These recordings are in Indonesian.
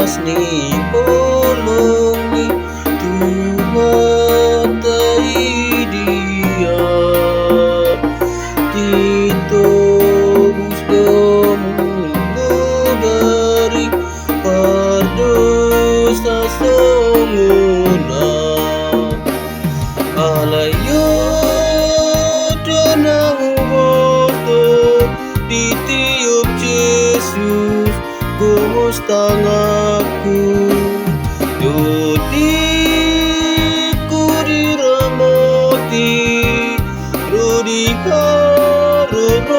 Mas ni polong ni tumatai dia Tito gusto mundo dari pardo sa songuna Alayo na humoto ditiup Jesus kumusta ngaku Dodi kuriramoti Rudi karononai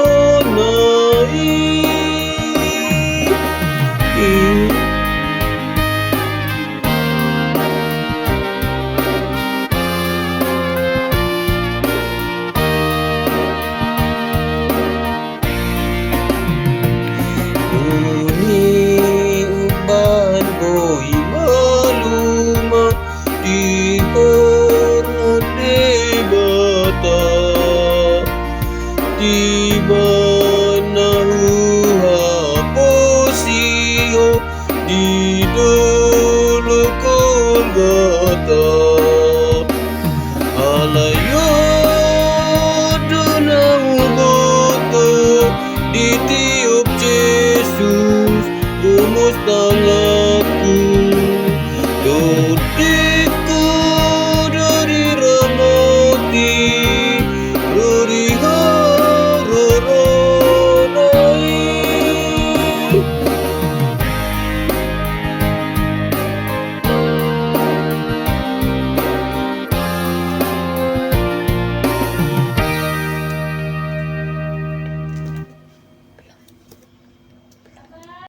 Boy maluma di korante bata di mana huha posio di